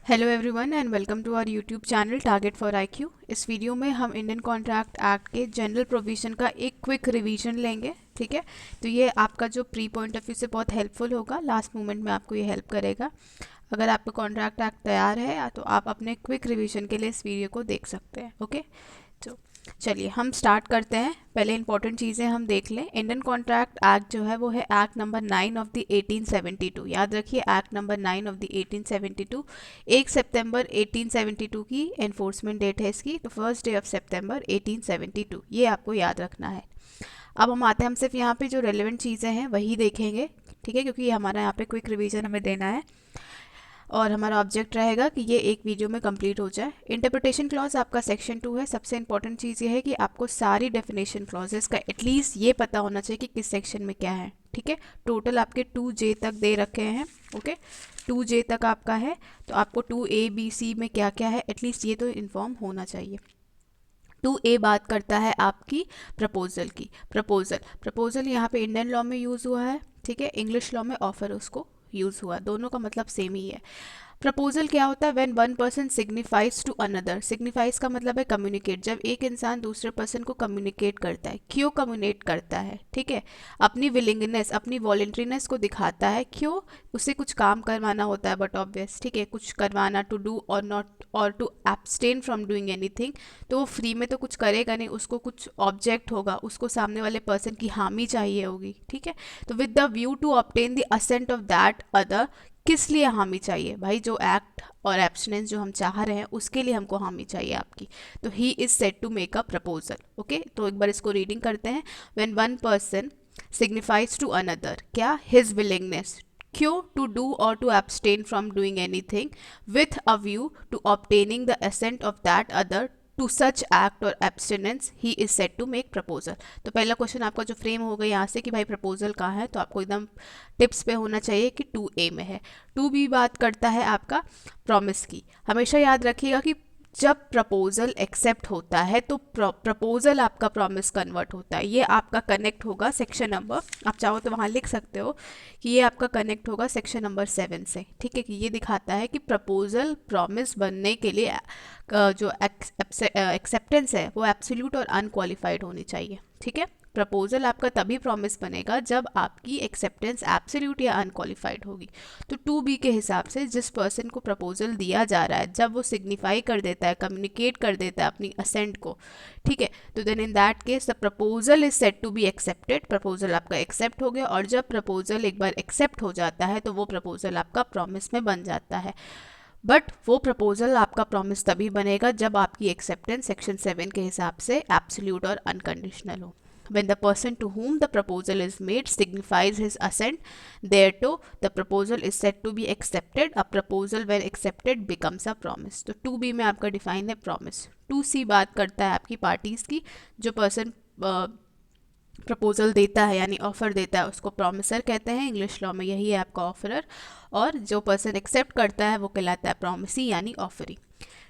Hello everyone and welcome to our YouTube channel target for IQ. इस वीडियो में हम इंडियन कॉन्ट्रैक्ट एक्ट के जनरल प्रोविजन का एक क्विक रिवीजन लेंगे। ठीक है, तो ये आपका जो प्री पॉइंट ऑफ व्यू से बहुत हेल्पफुल होगा, लास्ट मोमेंट में आपको ये हेल्प करेगा। अगर आपका कॉन्ट्रैक्ट एक्ट तैयार है तो आप अपने क्विक रिवीजन के लिए इस वीडियो को देख सकते हैं। ओके, तो चलिए हम स्टार्ट करते हैं। पहले इंपॉर्टेंट चीज़ें हम देख लें। इंडियन कॉन्ट्रैक्ट एक्ट जो है वो है एक्ट नंबर 9 ऑफ द 1872। याद रखिए, एक्ट नंबर 9 ऑफ द 1872। 1 सितंबर 1872 की एनफोर्समेंट डेट है इसकी, तो फर्स्ट डे ऑफ सितंबर 1872, ये आपको याद रखना है। अब हम आते हैं, हम सिर्फ यहाँ पे जो रेलिवेंट चीज़ें हैं वही देखेंगे। ठीक है, क्योंकि हमारा यहाँ पे क्विक रिवीजन हमें देना है और हमारा ऑब्जेक्ट रहेगा कि ये एक वीडियो में कंप्लीट हो जाए। इंटरप्रिटेशन क्लॉज आपका सेक्शन 2 है। सबसे इंपॉर्टेंट चीज़ ये है कि आपको सारी डेफिनेशन क्लॉजेस का एटलीस्ट ये पता होना चाहिए कि किस सेक्शन में क्या है। ठीक है, टोटल आपके 2J तक दे रखे हैं। ओके, 2J तक आपका है, तो आपको 2A B C में क्या क्या है एटलीस्ट ये तो इन्फॉर्म होना चाहिए। 2A बात करता है आपकी प्रपोजल की। प्रपोजल यहाँ पे इंडियन लॉ में यूज़ हुआ है। ठीक है, इंग्लिश लॉ में ऑफर उसको यूज़ हुआ, दोनों का मतलब सेम ही है। प्रपोजल क्या होता है? When one person signifies to another. Signifies का मतलब है कम्युनिकेट। जब एक इंसान दूसरे पर्सन को कम्युनिकेट करता है। क्यों कम्युनिकेट करता है? ठीक है, अपनी विलिंगनेस, अपनी वॉलेंट्रीनेस को दिखाता है। क्यों? उसे कुछ काम करवाना होता है, बट ऑब्वियस, ठीक है, कुछ करवाना, टू डू और नॉट, और to abstain from doing anything. तो वो फ्री में तो कुछ करेगा नहीं, उसको कुछ ऑब्जेक्ट होगा, उसको सामने वाले पर्सन की हामी चाहिए होगी। ठीक है, तो with the view to obtain the assent of that other. किस लिए हामी चाहिए भाई? जो एक्ट और एब्सटिनेंस जो हम चाह रहे हैं उसके लिए हमको हामी चाहिए आपकी। तो he is said to make a proposal. Okay, तो एक बार इसको रीडिंग करते हैं। When one person signifies to another, क्या? His willingness. क्यों? टू डू और to abstain from doing anything with a view to obtaining the assent of that other to such act और abstinence, he is said to make proposal. तो पहला question आपका जो frame होगा यहाँ से कि भाई प्रपोजल कहाँ है, तो आपको एकदम टिप्स पे होना चाहिए कि 2A में है। 2B बात करता है आपका प्रॉमिस की। हमेशा याद रखिएगा कि जब प्रपोजल एक्सेप्ट होता है तो प्रपोजल आपका प्रॉमिस कन्वर्ट होता है। ये आपका कनेक्ट होगा सेक्शन नंबर, आप चाहो तो वहाँ लिख सकते हो कि ये आपका कनेक्ट होगा सेक्शन नंबर 7 से। ठीक है, कि ये दिखाता है कि प्रपोजल प्रॉमिस बनने के लिए जो एक्सेप्टेंस है वो एब्सोल्यूट और अनक्वालिफाइड होनी चाहिए। ठीक है, प्रपोजल आपका तभी प्रॉमिस बनेगा जब आपकी एक्सेप्टेंस एब्सोल्यूट या अनक्वालिफाइड होगी। तो 2B के हिसाब से जिस पर्सन को प्रपोजल दिया जा रहा है, जब वो सिग्निफाई कर देता है, कम्युनिकेट कर देता है अपनी असेंट को, ठीक है, तो then in that case the proposal is said to be accepted. Proposal आपका एक्सेप्ट हो गया, और जब प्रपोजल एक बार एक्सेप्ट हो जाता है तो वो प्रपोजल आपका प्रॉमिस में बन जाता है। बट वो प्रपोजल आपका प्रॉमिस तभी बनेगा जब आपकी एक्सेप्टेंस सेक्शन 7 के हिसाब से एब्सोल्यूट और अनकंडीशनल हो। When the person to whom the proposal is made signifies his assent thereto, the proposal is said to be accepted. A proposal when accepted becomes a promise. तो 2B में आपका define है promise. 2C बात करता है आपकी parties की। जो पर्सन प्रपोजल देता है यानी ऑफर देता है उसको प्रॉमिसर कहते हैं, इंग्लिश लॉ में यही है आपका ऑफरर। और जो पर्सन एक्सेप्ट करता है वो कहलाता है प्रॉमिसी यानी offeree.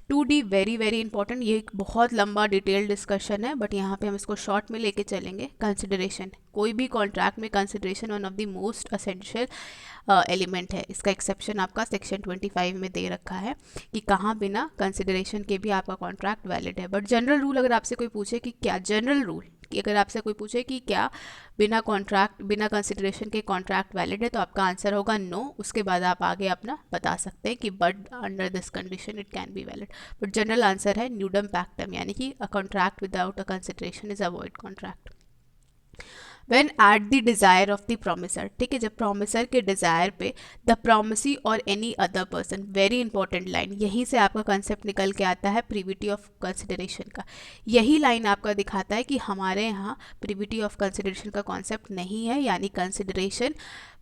2D very very important, ये एक बहुत लंबा डिटेल डिस्कशन है, बट यहाँ पे हम इसको शॉर्ट में लेके चलेंगे। कंसिडरेशन, कोई भी कॉन्ट्रैक्ट में consideration one of the most essential element है। इसका एक्सेप्शन आपका सेक्शन 25 में दे रखा है कि कहाँ बिना कंसिडरेशन के भी आपका कॉन्ट्रैक्ट वैलिड है। बट जनरल रूल अगर आपसे कोई पूछे कि क्या जनरल रूल, कि अगर आपसे कोई पूछे कि क्या बिना कॉन्ट्रैक्ट, बिना कंसिडरेशन के कॉन्ट्रैक्ट वैलिड है, तो आपका आंसर होगा नो। उसके बाद आप आगे अपना बता सकते हैं कि but under this condition it can be valid. But general answer है न्यूडम पैक्टम, यानी कि a contract without a consideration is avoid contract. When at the desire of the promisor, ठीक है, जब प्रोमिसर के डिज़ायर पे द प्रोमिसी और any other person, very important line, यहीं से आपका कंसेप्ट निकल के आता है प्रीविटी ऑफ कंसिडरेशन का। यही लाइन आपका दिखाता है कि हमारे यहाँ प्रीविटी ऑफ कंसिडरेशन का कॉन्सेप्ट नहीं है, यानी कंसिडरेशन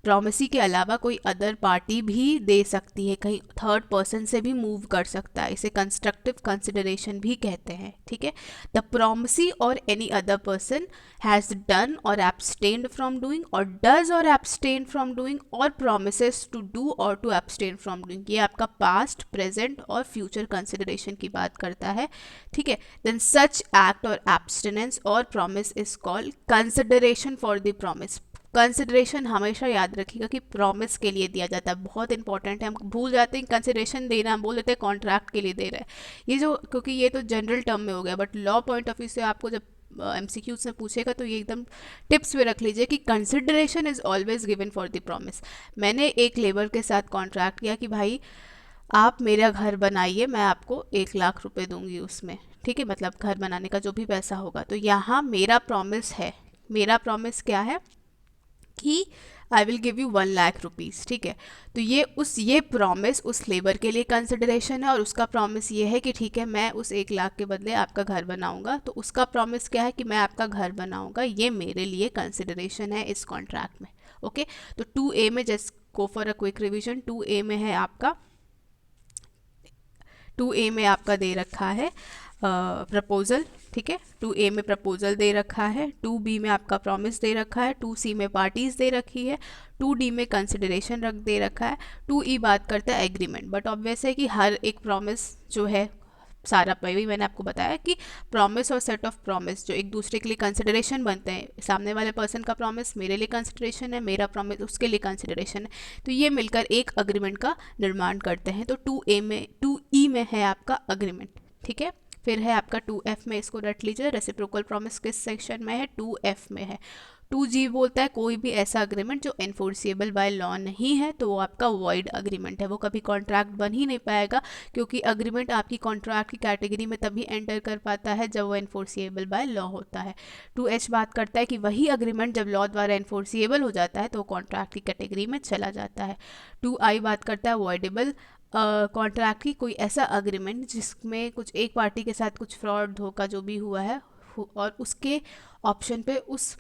प्रोमिसी के अलावा कोई अदर पार्टी भी दे सकती है, कहीं थर्ड पर्सन से भी मूव कर सकता है। इसे कंस्ट्रक्टिव कंसिडरेशन भी कहते हैं। ठीक है, द प्रोमिसी और any other person has done और abstained from doing, और does और abstain from doing, और promises to do और to abstain from doing। ये आपका पास्ट, प्रेजेंट और फ्यूचर कंसिडरेशन की बात करता है। ठीक है, then such act और abstinence और promise is called consideration for the promise। Consideration हमेशा याद रखिएगा कि प्रॉमिस के लिए दिया जाता है, बहुत इंपॉर्टेंट है। हम भूल जाते हैं कंसिडरेशन देना, हम बोल देते हैं कॉन्ट्रैक्ट के लिए दे रहे हैं। ये जो, क्योंकि ये तो जनरल टर्म में हो गया, but law point of view से आपको जब MCQs में पूछेगा तो ये एकदम टिप्स में रख लीजिए कि consideration is always given for the promise. मैंने एक लेबर के साथ कॉन्ट्रैक्ट किया कि भाई आप मेरा घर बनाइए, मैं आपको 1 लाख रुपए दूंगी उसमें, ठीक है, मतलब घर बनाने का जो भी पैसा होगा। तो यहाँ मेरा प्रॉमिस है, मेरा प्रॉमिस क्या है कि I will give you 1 lakh rupees, ठीक है। तो ये प्रॉमिस उस लेबर के लिए कंसिडरेशन है, और उसका प्रॉमिस ये है कि ठीक है मैं उस 1 लाख के बदले आपका घर बनाऊंगा। तो उसका प्रॉमिस क्या है कि मैं आपका घर बनाऊंगा, ये मेरे लिए कंसिडरेशन है इस कॉन्ट्रैक्ट में। ओके, तो 2A में just go for a quick revision. 2A में है आपका, 2A में आपका दे रखा है प्रपोजल, ठीक है, 2A में प्रपोजल दे रखा है, 2B में आपका प्रॉमिस दे रखा है, 2C में पार्टीज दे रखी है, 2D में कंसिडरेशन रख दे रखा है, 2E बात करता है एग्रीमेंट। बट ऑब्वियस है कि हर एक प्रॉमिस जो है सारा वही मैंने आपको बताया कि प्रॉमिस और सेट ऑफ प्रॉमिस जो एक दूसरे के लिए कंसिडरेशन बनते हैं, सामने वाले पर्सन का प्रॉमिस मेरे लिए कंसिडरेशन है, मेरा प्रॉमिस उसके लिए कंसिडरेशन है, तो ये मिलकर एक अग्रीमेंट का निर्माण करते हैं। तो 2E में है आपका अग्रीमेंट, ठीक है। फिर है आपका 2F में, इसको रट लीजिए, रेसिप्रोकल प्रॉमिस किस सेक्शन में है, 2F में है। 2G बोलता है कोई भी ऐसा अग्रीमेंट जो एनफोर्सिएबल बाय लॉ नहीं है, तो वो आपका वॉइड अग्रीमेंट है, वो कभी कॉन्ट्रैक्ट बन ही नहीं पाएगा, क्योंकि अग्रीमेंट आपकी कॉन्ट्रैक्ट की कैटेगरी में तभी एंटर कर पाता है जब वो एनफोर्सिएबल बाय लॉ होता है। 2H बात करता है कि वही अग्रीमेंट जब लॉ द्वारा एनफोर्सिएबल हो जाता है तो वो कॉन्ट्रैक्ट की कैटेगरी में चला जाता है। 2I बात करता है वॉइडेबल कॉन्ट्रैक्ट की, कोई ऐसा अग्रीमेंट जिसमें कुछ एक पार्टी के साथ कुछ फ्रॉड धोखा जो भी हुआ है और उसके ऑप्शन पे उस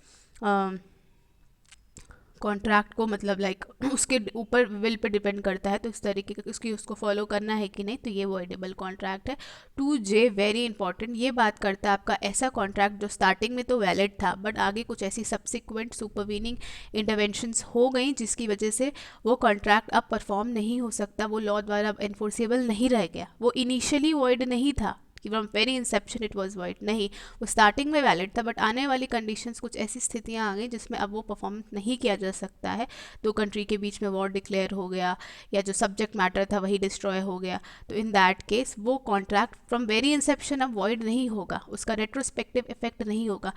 कॉन्ट्रैक्ट को मतलब लाइक उसके ऊपर विल पे डिपेंड करता है, तो इस तरीके का उसको फॉलो करना है कि नहीं, तो ये वॉइडेबल कॉन्ट्रैक्ट है। 2J वेरी इंपॉर्टेंट, ये बात करता है आपका ऐसा कॉन्ट्रैक्ट जो स्टार्टिंग में तो वैलिड था बट आगे कुछ ऐसी सब्सिक्वेंट सुपरवीनिंग इंटरवेंशंस हो गई जिसकी वजह से वो कॉन्ट्रैक्ट अब परफॉर्म नहीं हो सकता, वो लॉ द्वारा एनफोर्सेबल नहीं रह गया, वो इनिशियली वॉइड नहीं था कि from very Inception it was wide, नहीं, वो स्टार्टिंग में वैलिड था बट आने वाली कंडीशंस कुछ ऐसी स्थितियां आ गई जिसमें अब वो परफॉर्म नहीं किया जा सकता है। दो कंट्री के बीच में वॉर डिक्लेयर हो गया या जो सब्जेक्ट मैटर था वही डिस्ट्रॉय हो गया, तो इन दैट केस वो कॉन्ट्रैक्ट फ्रॉम वेरी इंसेप्शन अब वॉइड नहीं होगा, उसका रेट्रोस्पेक्टिव इफेक्ट नहीं होगा।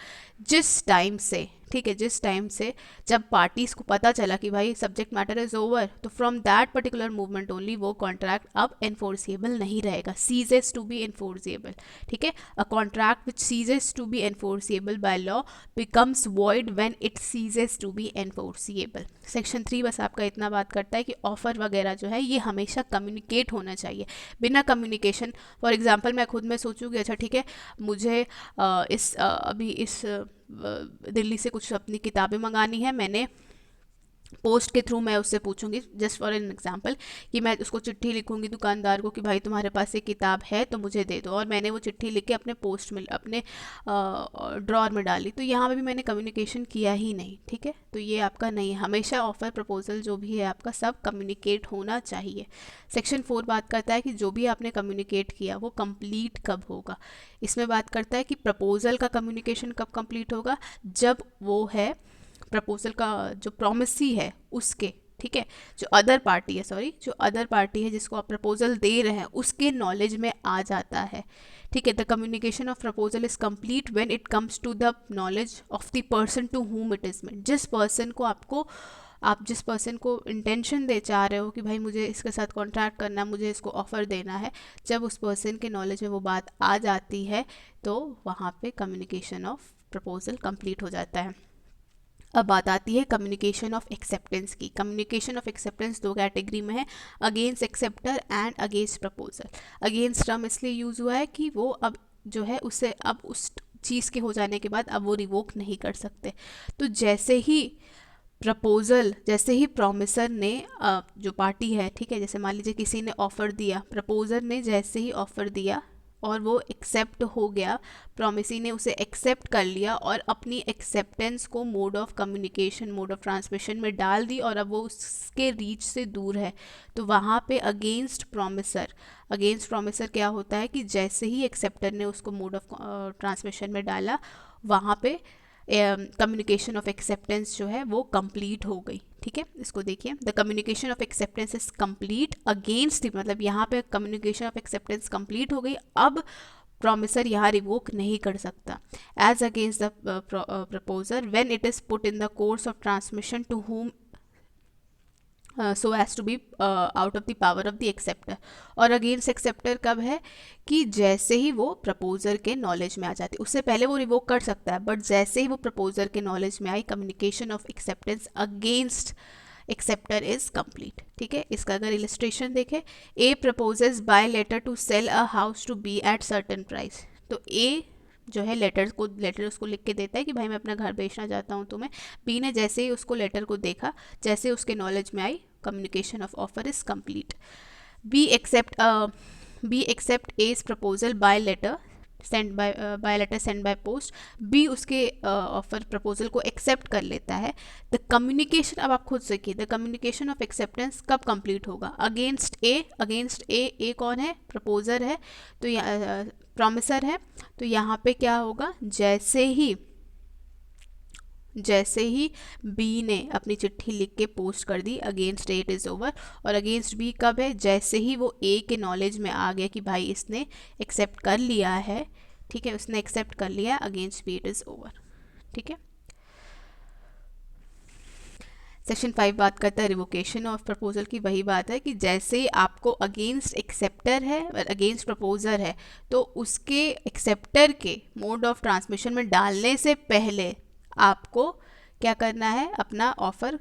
जिस टाइम से, ठीक है, जिस टाइम से जब पार्टीज को पता चला कि भाई सब्जेक्ट मैटर इज ओवर, तो from that particular movement only वो कॉन्ट्रैक्ट अब एनफोर्सिएबल नहीं रहेगा, सीजेस टू बी एनफोर्सिएबल, ठीक है। A contract which ceases to be enforceable by law becomes void when it ceases to be enforceable. Section 3 बस आपका इतना बात करता है कि ऑफर वगैरह जो है ये हमेशा कम्युनिकेट होना चाहिए, बिना कम्युनिकेशन, फॉर एग्जाम्पल मैं खुद में सोचूंगी अच्छा ठीक है मुझे अभी इस दिल्ली से कुछ अपनी किताबें मंगानी है, मैंने पोस्ट के थ्रू मैं उससे पूछूंगी, जस्ट फॉर एन एग्जांपल, कि मैं उसको चिट्ठी लिखूंगी दुकानदार को कि भाई तुम्हारे पास एक किताब है तो मुझे दे दो, और मैंने वो चिट्ठी लिख के अपने पोस्ट में अपने ड्रॉर में डाली, तो यहाँ पे भी मैंने कम्युनिकेशन किया ही नहीं, ठीक है। तो ये आपका नहीं है, हमेशा ऑफर प्रपोजल जो भी है आपका सब कम्युनिकेट होना चाहिए। सेक्शन 4 बात करता है कि जो भी आपने कम्युनिकेट किया वो कंप्लीट कब होगा, इसमें बात करता है कि प्रपोजल का कम्युनिकेशन कब कंप्लीट होगा, जब वो है प्रपोजल का जो प्रॉमिसी है उसके, ठीक है, जो अदर पार्टी है, सॉरी, जो अदर पार्टी है जिसको आप प्रपोजल दे रहे हैं उसके नॉलेज में आ जाता है, ठीक है। The communication of proposal is complete when it comes to the knowledge of the person to whom it is made, जिस पर्सन को आप जिस पर्सन को इंटेंशन दे चाह रहे हो कि भाई मुझे इसके साथ कॉन्ट्रैक्ट करना, मुझे इसको ऑफ़र देना है, जब उस पर्सन के नॉलेज में वो बात आ जाती है तो वहाँ पे कम्युनिकेशन ऑफ प्रपोजल कंप्लीट हो जाता है। अब बात आती है कम्युनिकेशन ऑफ एक्सेप्टेंस की। कम्युनिकेशन ऑफ एक्सेप्टेंस दो कैटेगरी में है, against acceptor and against proposal. Against term इसलिए यूज़ हुआ है कि वो अब जो है उससे अब उस चीज़ के हो जाने के बाद अब वो रिवोक नहीं कर सकते। तो जैसे ही प्रॉमिसर ने जो पार्टी है, ठीक है, जैसे मान लीजिए किसी ने ऑफ़र दिया, प्रपोजर ने जैसे ही ऑफ़र दिया और वो एक्सेप्ट हो गया, प्रॉमिसी ने उसे एक्सेप्ट कर लिया और अपनी एक्सेप्टेंस को mode of communication, mode of transmission में डाल दी और अब वो उसके रीच से दूर है, तो वहाँ पे अगेंस्ट प्रॉमिसर क्या होता है कि जैसे ही एक्सेप्टर ने उसको मोड ऑफ ट्रांसमिशन में डाला, वहाँ पे कम्युनिकेशन ऑफ एक्सेप्टेंस जो है वो कंप्लीट हो गई। ठीक है, इसको देखिए, the communication of acceptance is complete against the, मतलब यहाँ पे कम्युनिकेशन ऑफ एक्सेप्टेंस कंप्लीट हो गई, अब प्रॉमिसर यहाँ रिवोक नहीं कर सकता। As against the proposer when it is put in the course of transmission to whom so as to be out of the power of the acceptor. और against acceptor कब है कि जैसे ही वो प्रपोजर के नॉलेज में आ जाती है, उससे पहले वो रिवोक कर सकता है, बट जैसे ही वो प्रपोजर के नॉलेज में आई, communication of acceptance against acceptor is complete. ठीक है, इसका अगर इलस्ट्रेशन देखें, A proposes by letter to sell a house to be at certain price. तो ए जो है लेटर उसको लिख के देता है कि भाई मैं अपना घर बेचना चाहता हूँ तुम्हें। बी ने जैसे ही उसको लेटर को देखा, जैसे उसके नॉलेज में आई, communication of offer is complete. B accept as proposal by letter send by post. B उसके ऑफर प्रपोजल को एक्सेप्ट कर लेता है। द कम्युनिकेशन, अब आप खुद सीखिए, द कम्युनिकेशन ऑफ एक्सेप्टेंस कब कंप्लीट होगा? अगेंस्ट ए कौन है? प्रपोजर है, तो प्रॉमिसर है, तो यहाँ पे क्या होगा, जैसे ही बी ने अपनी चिट्ठी लिख के पोस्ट कर दी, against A it is over. और अगेंस्ट बी कब है? जैसे ही वो ए के नॉलेज में आ गया कि भाई इसने एक्सेप्ट कर लिया है, ठीक है, उसने एक्सेप्ट कर लिया, against B it is over. ठीक है, सेक्शन 5 बात करता है रिवोकेशन ऑफ प्रपोजल की। वही बात है कि जैसे आपको अगेंस्ट एक्सेप्टर है और अगेंस्ट प्रपोजर है, तो उसके एक्सेप्टर के मोड ऑफ ट्रांसमिशन में डालने से पहले आपको क्या करना है? अपना ऑफ़र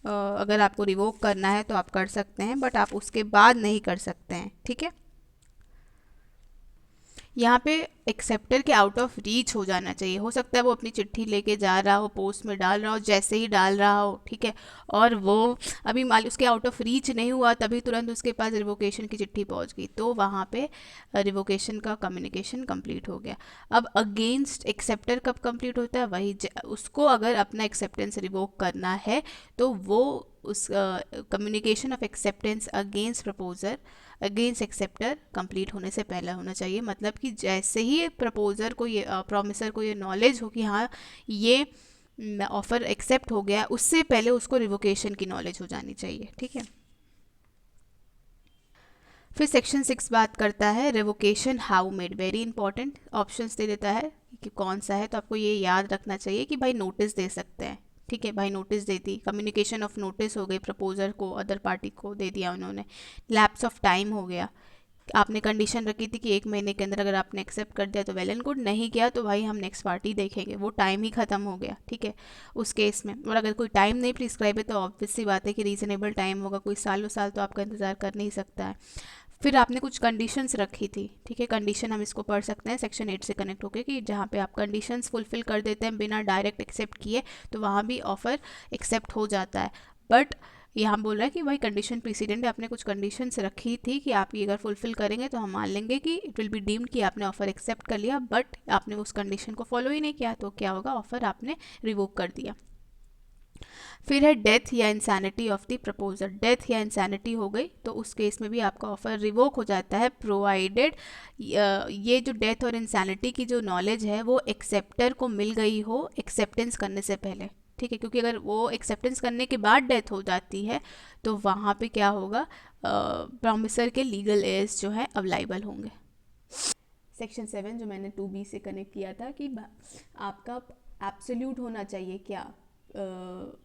अगर आपको रिवोक करना है तो आप कर सकते हैं, बट आप उसके बाद नहीं कर सकते हैं। ठीक है, यहाँ पे एक्सेप्टर के आउट ऑफ रीच हो जाना चाहिए। हो सकता है वो अपनी चिट्ठी लेके जा रहा हो, पोस्ट में डाल रहा हो, जैसे ही डाल रहा हो, ठीक है, और वो अभी मान उसके आउट ऑफ रीच नहीं हुआ, तभी तुरंत उसके पास रिवोकेशन की चिट्ठी पहुँच गई, तो वहाँ पे रिवोकेशन का कम्युनिकेशन कंप्लीट हो गया। अब अगेंस्ट एक्सेप्टर कब कंप्लीट होता है? वही उसको अगर अपना एक्सेप्टेंस रिवोक करना है तो वो उस communication of acceptance against proposer against acceptor complete होने से पहले होना चाहिए। मतलब कि जैसे ही प्रपोजर को ये प्रॉमिसर को ये नॉलेज हो कि हाँ ये ऑफ़र एक्सेप्ट हो गया, उससे पहले उसको रिवोकेशन की नॉलेज हो जानी चाहिए। ठीक है, फिर सेक्शन 6 बात करता है revocation how made. Very important, options दे देता है कि कौन सा है, तो आपको ये याद रखना चाहिए कि भाई नोटिस दे सकते हैं। ठीक है, भाई notice they the, communication of notice हो गई, प्रपोजर को अदर पार्टी को दे दिया उन्होंने। लैप्स ऑफ टाइम हो गया, आपने कंडीशन रखी थी कि 1 महीने के अंदर अगर आपने एक्सेप्ट कर दिया तो वेल एंड गुड, नहीं किया तो भाई हम नेक्स्ट पार्टी देखेंगे, वो टाइम ही ख़त्म हो गया। ठीक है, उस केस में। और अगर कोई टाइम नहीं प्रिस्क्राइब है तो ऑब्वियस सी बात है कि रीज़नेबल टाइम होगा, कोई सालों साल तो आपका इंतज़ार कर नहीं सकता है। फिर आपने कुछ कंडीशंस रखी थी। ठीक है, कंडीशन हम इसको पढ़ सकते हैं सेक्शन 8 से कनेक्ट होकर, कि जहाँ पे आप कंडीशंस फुलफिल कर देते हैं बिना डायरेक्ट एक्सेप्ट किए, तो वहाँ भी ऑफ़र एक्सेप्ट हो जाता है। बट यहाँ बोल रहा है कि भाई कंडीशन प्रेसिडेंट, आपने कुछ कंडीशंस रखी थी कि आप ये अगर फुलफिल करेंगे तो हम मान लेंगे कि इट विल बी डीम्ड कि आपने ऑफ़र एक्सेप्ट कर लिया, बट आपने उस कंडीशन को फॉलो ही नहीं किया, तो क्या होगा? ऑफ़र आपने रिवोक कर दिया। फिर है डेथ या insanity of the proposer. Death या इंसैनिटी हो गई तो उस केस में भी आपका ऑफर रिवोक हो जाता है, प्रोवाइडेड ये जो डेथ और इंसैनिटी की जो नॉलेज है वो एक्सेप्टर को मिल गई हो एक्सेप्टेंस करने से पहले। ठीक है, क्योंकि अगर वो एक्सेप्टेंस करने के बाद डेथ हो जाती है तो वहाँ पे क्या होगा? प्रॉमिसर के लीगल एयर्स जो है अवेलेबल होंगे। सेक्शन 7 जो मैंने 2B से कनेक्ट किया था कि आपका एब्सोल्यूट होना चाहिए, क्या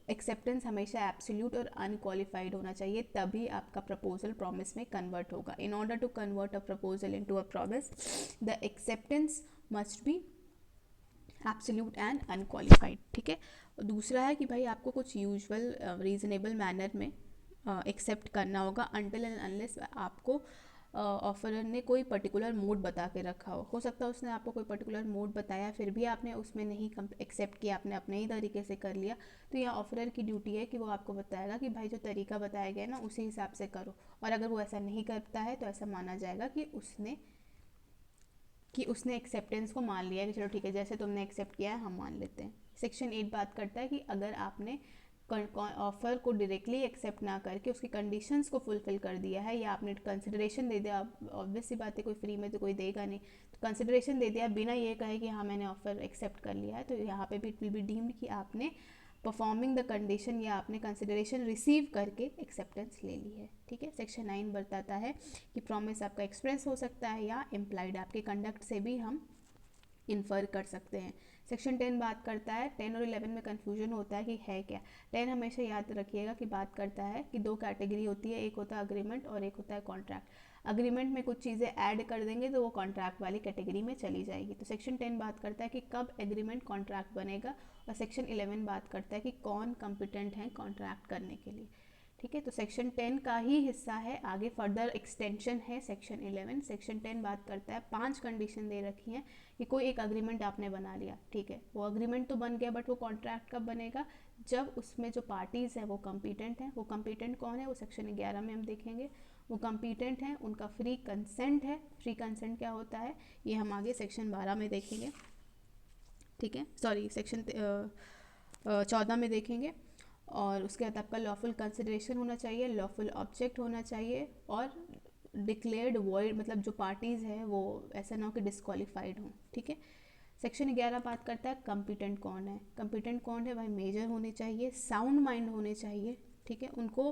एक्सेप्टेंस हमेशा एब्सोल्यूट और अनक्वालिफाइड होना चाहिए, तभी आपका प्रपोजल प्रॉमिस में कन्वर्ट होगा। In order to convert a proposal into a promise the acceptance must be absolute and unqualified. ठीक है, और दूसरा है कि भाई आपको कुछ यूजुअल रीजनेबल मैनर में एक्सेप्ट करना होगा, अनटिल एंड अनलेस आपको ऑफरर ने कोई पर्टिकुलर मोड बता के रखा हो सकता है उसने आपको कोई पर्टिकुलर मोड बताया, फिर भी आपने उसमें नहीं एक्सेप्ट किया, आपने अपने ही तरीके से कर लिया, तो यहाँ ऑफरर की ड्यूटी है कि वो आपको बताएगा कि भाई जो तरीका बताया गया है ना उसी हिसाब से करो। और अगर वो ऐसा नहीं करता है तो ऐसा माना जाएगा कि उसने एक्सेप्टेंस को मान लिया कि चलो ठीक है, जैसे तुमने एक्सेप्ट किया है हम मान लेते हैं। सेक्शन 8 बात करता है कि अगर आपने ऑफ़र को डायरेक्टली एक्सेप्ट ना करके उसकी कंडीशंस को फुलफ़िल कर दिया है, या आपने कंसिडरेशन दे दिया, ऑब्वियस सी बात है कोई फ्री में तो कोई देगा नहीं, तो कंसिडरेशन दे दिया बिना ये कहे कि हाँ मैंने ऑफ़र एक्सेप्ट कर लिया है, तो यहाँ पे भी इट विल बी डीम्ड कि आपने परफॉर्मिंग द कंडीशन या आपने कंसिडरेशन रिसीव करके एक्सेप्टेंस ले ली है। ठीक है, सेक्शन 9 बताता है कि प्रॉमिस आपका एक्सप्रेस हो सकता है या इम्प्लाइड, आपके कंडक्ट से भी हम इन्फर कर सकते हैं। सेक्शन 10 बात करता है, 10 और 11 में कन्फ्यूजन होता है कि है क्या। 10 हमेशा याद रखिएगा कि बात करता है कि दो कैटेगरी होती है, एक होता है अग्रीमेंट और एक होता है कॉन्ट्रैक्ट। अग्रीमेंट में कुछ चीज़ें ऐड कर देंगे तो वो कॉन्ट्रैक्ट वाली कैटेगरी में चली जाएगी। तो सेक्शन 10 बात करता है कि कब एग्रीमेंट कॉन्ट्रैक्ट बनेगा, और सेक्शन 11 बात करता है कि कौन कॉम्पिटेंट है कॉन्ट्रैक्ट करने के लिए। ठीक है, तो सेक्शन 10 का ही हिस्सा है, आगे फर्दर एक्सटेंशन है सेक्शन 11। सेक्शन 10 बात करता है, 5 कंडीशन दे रखी हैं कि कोई एक अग्रीमेंट आपने बना लिया, ठीक है, वो अग्रीमेंट तो बन गया, बट वो कॉन्ट्रैक्ट कब बनेगा, जब उसमें जो पार्टीज़ हैं वो कॉम्पिटेंट हैं। वो कॉम्पिटेंट कौन है, वो सेक्शन 11 में हम देखेंगे। वो कॉम्पिटेंट हैं, उनका फ्री कंसेंट है। फ्री कंसेंट क्या होता है ये हम आगे सेक्शन 12 में देखेंगे। ठीक है, सॉरी सेक्शन 14 में देखेंगे। और उसके बाद आपका लॉफुल कंसिडरेशन होना चाहिए, लॉफुल ऑब्जेक्ट होना चाहिए, और डिक्लेयर्ड वॉइड, मतलब जो पार्टीज़ हैं वो ऐसा ना हो कि डिस्क्वालीफाइड हों। ठीक है, सेक्शन 11 बात करता है कॉम्पिटेंट कौन है। कॉम्पिटेंट कौन है भाई, मेजर होने चाहिए, साउंड माइंड होने चाहिए। ठीक है, उनको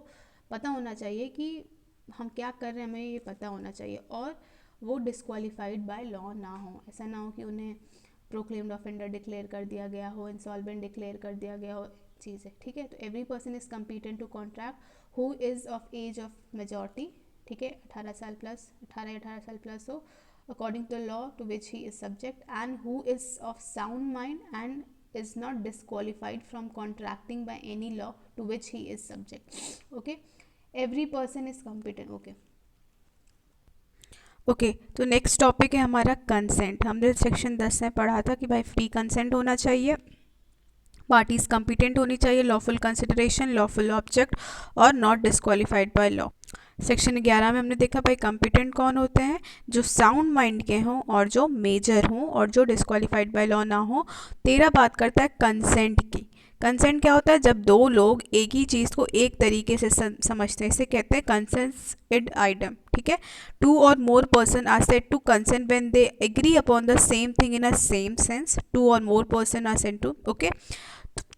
पता होना चाहिए कि हम क्या कर रहे हैं, हमें ये पता होना चाहिए, और वो डिस्क्वालीफाइड बाय लॉ ना हो। ऐसा ना हो कि उन्हें प्रोक्लेम्ड ऑफेंडर डिक्लेयर कर दिया गया हो, इंसॉल्वेंट डिक्लेयर कर दिया गया हो, चीज़ है। ठीक है, तो every person is competent to contract who is of age of majority. ठीक है, 18 साल प्लस, 18 साल प्लस हो, according to law to which he is subject, and who is of sound mind and is not disqualified from contracting by any law to which he is subject. Okay, every person is competent. Okay, तो next topic है हमारा consent. हमने section 10 में पढ़ा था कि भाई free consent होना चाहिए, पार्टीज कॉम्पिटेंट होनी चाहिए, लॉफुल कंसिडरेशन, लॉफुल ऑब्जेक्ट, और not disqualified by law. Section 11 में हमने देखा भाई कॉम्पिटेंट कौन होते हैं, जो साउंड माइंड के हों और जो मेजर हों और जो डिस्क्वालीफाइड बाय लॉ ना हो। 13 बात करता है कंसेंट की। कंसेंट क्या होता है, जब दो लोग एक ही चीज़ को एक तरीके से समझते हैं, इसे कहते हैं कंसेंटेड आइटम। ठीक है, 2 और more persons are said to consent when they agree upon the same thing in a same sense. 2 और more persons are said to. Okay,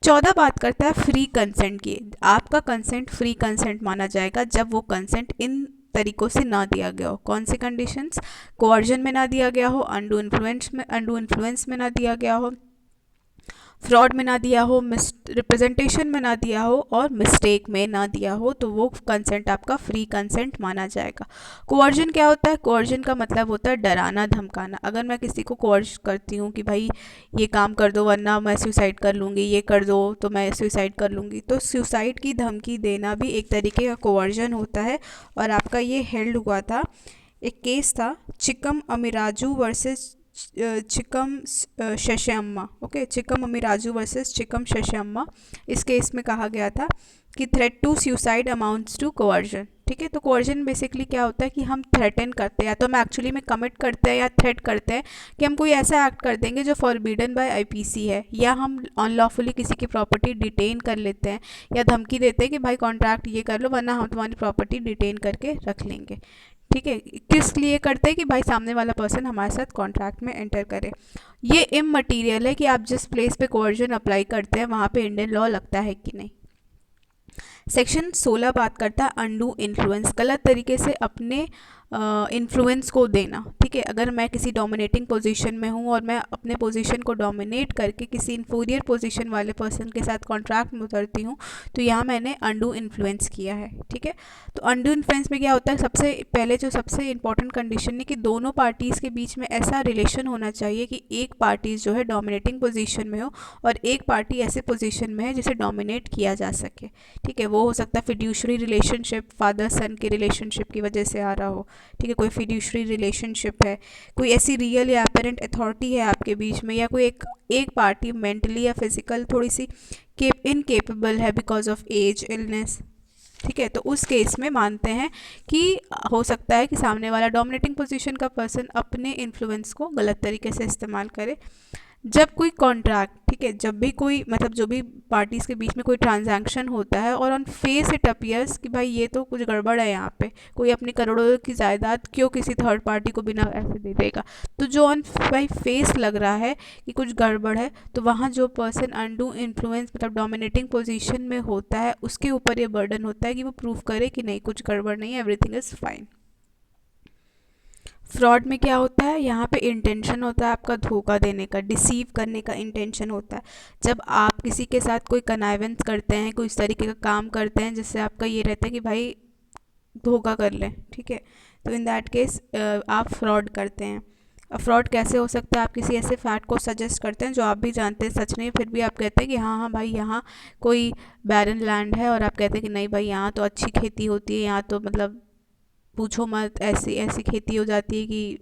14 बात करता है फ्री कंसेंट की। आपका कंसेंट फ्री कंसेंट माना जाएगा जब वो कंसेंट इन तरीकों से ना दिया गया हो। कौन से कंडीशंस, कोवर्जन में ना दिया गया हो, अंडू इन्फ्लुएंस में ना दिया गया हो, फ्रॉड में ना दिया हो, मिस रिप्रेजेंटेशन में ना दिया हो, और मिस्टेक में ना दिया हो, तो वो कंसेंट आपका फ्री कंसेंट माना जाएगा। कोवर्जन क्या होता है, कोवर्जन का मतलब होता है डराना धमकाना। अगर मैं किसी को कोवर्ज करती हूँ कि भाई ये काम कर दो वरना मैं सुसाइड कर लूँगी, ये कर दो तो मैं सुसाइड कर लूँगी, तो सुसाइड की धमकी देना भी एक तरीके का कोवर्जन होता है। और आपका ये हेल्ड हुआ था, एक केस था Chikkam Ammiraju versus Chikkam Seshamma. Okay, Chikkam Ammiraju versus Chikkam Seshamma. इस केस में कहा गया था कि threat to suicide amounts to coercion. ठीक है, तो कोवर्जन बेसिकली क्या होता है कि हम थ्रेटन करते हैं, या तो हम एक्चुअली में कमिट करते हैं या थ्रेट करते हैं कि हम कोई ऐसा एक्ट कर देंगे जो फॉरबिडन बाय आईपीसी है, या हम अनलॉफुली किसी की प्रॉपर्टी डिटेन कर लेते हैं, या धमकी देते हैं कि भाई कॉन्ट्रैक्ट ये कर लो वरना हम तुम्हारी प्रॉपर्टी डिटेन करके रख लेंगे। ठीक है, किस लिए करते हैं कि भाई सामने वाला पर्सन हमारे साथ कॉन्ट्रैक्ट में एंटर करे। ये इममटीरियल है कि आप जिस प्लेस पे कोवर्जन अप्लाई करते हैं वहाँ पे इंडियन लॉ लगता है कि नहीं। सेक्शन 16 बात करता है अंडू इन्फ्लुएंस, गलत तरीके से अपने इन्फ्लुएंस को देना। ठीक है, अगर मैं किसी डोमिनेटिंग पोजीशन में हूँ और मैं अपने पोजीशन को डोमिनेट करके किसी इन्फीरियर पोजीशन वाले पर्सन के साथ कॉन्ट्रैक्ट में उतरती हूँ, तो यहाँ मैंने अंडू इन्फ्लुएंस किया है। ठीक है, तो अंडू इन्फ्लुएंस में क्या होता है, सबसे पहले जो सबसे इंपॉर्टेंट कंडीशन है कि दोनों पार्टीज़ के बीच में ऐसा रिलेशन होना चाहिए कि एक पार्टी जो है डोमिनेटिंग पोजीशन में हो और एक पार्टी ऐसे पोजीशन में है जिसे डोमिनेट किया जा सके। ठीक है, वो हो सकता है फिड्यूशरी रिलेशनशिप, फादर सन के रिलेशनशिप की वजह से आ रहा हो। ठीक है, कोई फिड्यूशरी रिलेशनशिप है, कोई ऐसी रियल या अपेरेंट अथॉरिटी है आपके बीच में, या कोई एक पार्टी मेंटली या फिजिकल थोड़ी सी इनकेपेबल है बिकॉज ऑफ एज, इलनेस। ठीक है, तो उस केस में मानते हैं कि हो सकता है कि सामने वाला डोमिनेटिंग पोजीशन का पर्सन अपने इन्फ्लुएंस को गलत तरीके से इस्तेमाल करे। जब कोई कॉन्ट्रैक्ट, ठीक है, जब भी कोई मतलब जो भी पार्टीज़ के बीच में कोई ट्रांजैक्शन होता है और ऑन फेस इट अपीयर्स कि भाई ये तो कुछ गड़बड़ है यहाँ पे, कोई अपनी करोड़ों की जायदाद क्यों किसी थर्ड पार्टी को बिना ऐसे दे देगा, तो जो ऑन भाई फेस लग रहा है कि कुछ गड़बड़ है, तो वहाँ जो पर्सन अनडू इन्फ्लुएंस मतलब डोमिनेटिंग पोजीशन में होता है उसके ऊपर ये बर्डन होता है कि वो प्रूव करे कि नहीं कुछ गड़बड़ नहीं है, एवरीथिंग इज़ फाइन। फ्रॉड में क्या होता है, यहाँ पे इंटेंशन होता है आपका धोखा देने का, डिसीव करने का इंटेंशन होता है। जब आप किसी के साथ कोई कनाइवेंस करते हैं, कोई इस तरीके का काम करते हैं जिससे आपका ये रहता है कि भाई धोखा कर लें, ठीक है, तो इन दैट केस आप फ्रॉड करते हैं। अब फ्रॉड कैसे हो सकता है, आप किसी ऐसे फैक्ट को सजेस्ट करते हैं जो आप भी जानते हैं सच नहीं, फिर भी आप कहते हैं कि हाँ हाँ भाई यहाँ कोई बैरन लैंड है, और आप कहते हैं कि नहीं भाई यहाँ तो अच्छी खेती होती है, यहाँ तो मतलब पूछो मत, ऐसी ऐसी खेती हो जाती है कि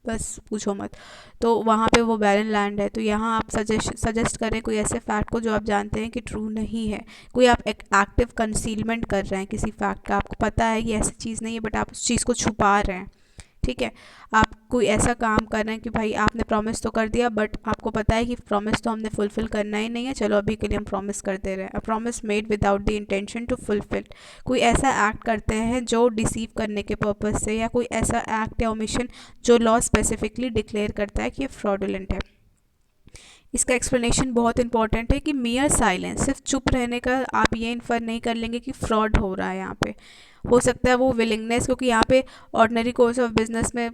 बस पूछो मत, तो वहाँ पे वो बैरन लैंड है। तो यहाँ आप सजेस्ट करें कोई ऐसे फैक्ट को जो आप जानते हैं कि ट्रू नहीं है, कोई आप एक एक्टिव कंसीलमेंट कर रहे हैं किसी फैक्ट का, आपको पता है कि ऐसी चीज़ नहीं है बट आप उस चीज़ को छुपा रहे हैं, ठीक है। आप कोई ऐसा काम कर रहे हैं कि भाई आपने प्रॉमिस तो कर दिया बट आपको पता है कि प्रॉमिस तो हमने फुलफ़िल करना ही नहीं है, चलो अभी के लिए हम प्रॉमिस करते रहे, a promise made without the intention to fulfil. कोई ऐसा एक्ट करते हैं जो डिसीव करने के पर्पज़ से, या कोई ऐसा एक्ट या ओमिशन जो लॉ स्पेसिफिकली डिक्लेयर करता है कि ये फ्रॉडुलेंट है। इसका एक्सप्लेनेशन बहुत इंपॉर्टेंट है कि मियर साइलेंस, सिर्फ चुप रहने का आप ये इन्फर नहीं कर लेंगे कि फ्रॉड हो रहा है यहाँ पे। हो सकता है वो विलिंगनेस, क्योंकि यहाँ पे ऑर्डिनरी कोर्स ऑफ बिजनेस में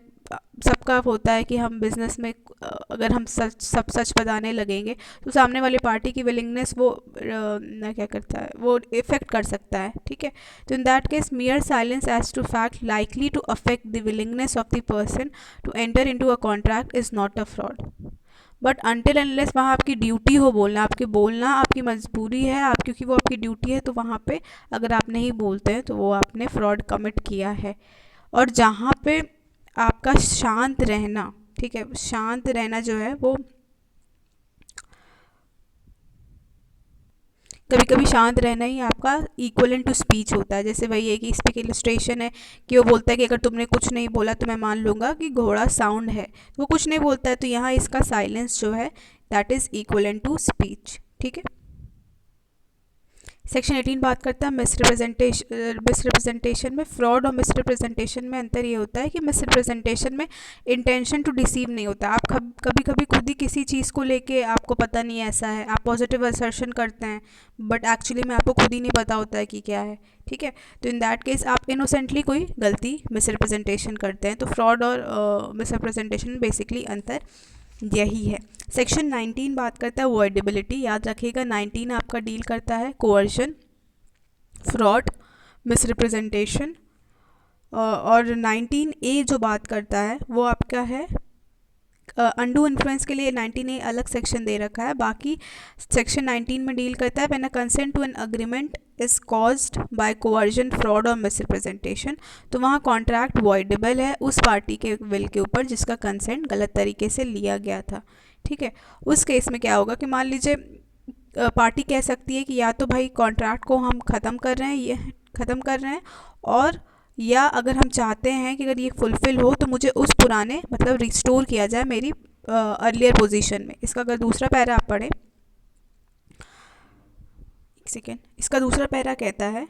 सबका होता है कि हम बिज़नेस में अगर हम सब सच बताने लगेंगे तो सामने वाली पार्टी की विलिंगनेस वो ना क्या करता है, वो इफ़ेक्ट कर सकता है, ठीक है। तो in that case mere silence as to fact likely to affect the willingness of the person to enter into a contract is not a fraud. But until unless वहाँ आपकी ड्यूटी हो बोलना, आपकी बोलना आपकी मजबूरी है, आप क्योंकि वो आपकी ड्यूटी है, तो वहाँ पे अगर आप नहीं बोलते हैं तो वो आपने फ्रॉड कमिट किया है। और जहाँ पे आपका शांत रहना, ठीक है, शांत रहना जो है वो कभी कभी शांत रहना ही आपका इक्वलेंट टू स्पीच होता है। जैसे वही है कि इस पे इलस्ट्रेशन है कि वो बोलता है कि अगर तुमने कुछ नहीं बोला तो मैं मान लूँगा कि घोड़ा साउंड है, तो वो कुछ नहीं बोलता है, तो यहाँ इसका साइलेंस जो है that is equivalent to speech, ठीक है। सेक्शन 18 बात करता है मिसरिप्रेजेंटेशन में। फ्रॉड और मिसरिप्रेजेंटेशन में अंतर ये होता है कि मिसरिप्रेजेंटेशन में इंटेंशन टू डिसीव नहीं होता। आप कभी कभी खुद ही किसी चीज़ को लेके आपको पता नहीं ऐसा है, आप पॉजिटिव असर्शन करते हैं बट एक्चुअली में आपको खुद ही नहीं पता होता है कि क्या है, ठीक है। तो इन दैट केस आप इनोसेंटली कोई गलती मिसरिप्रेजेंटेशन करते हैं। तो फ्रॉड और मिसरिप्रेजेंटेशन में बेसिकली अंतर यही है। सेक्शन 19 बात करता है वर्डेबिलिटी। याद रखिएगा 19 आपका डील करता है कोअर्शन, फ्रॉड, मिसरिप्रेजेंटेशन, और 19A जो बात करता है वो आपका है अनडू इन्फ्लुएंस के लिए 19A अलग सेक्शन दे रखा है। बाकी सेक्शन 19 में डील करता है when a consent to an agreement is caused by coercion, fraud और मिसरिप्रेजेंटेशन। तो वहाँ कॉन्ट्रैक्ट वॉइडेबल है उस पार्टी के विल के ऊपर जिसका कंसेंट गलत तरीके से लिया गया था, ठीक है। उस केस में क्या होगा कि मान लीजिए पार्टी कह सकती है कि या तो भाई कॉन्ट्रैक्ट को हम ख़त्म कर रहे हैं, ये ख़त्म कर रहे हैं, और या अगर हम चाहते हैं कि अगर ये फुलफ़िल हो तो मुझे उस पुराने मतलब रिस्टोर किया जाए मेरी अर्लियर पोजीशन में। इसका अगर दूसरा पैरा आप पढ़ें, एक सेकेंड, इसका दूसरा पैरा कहता है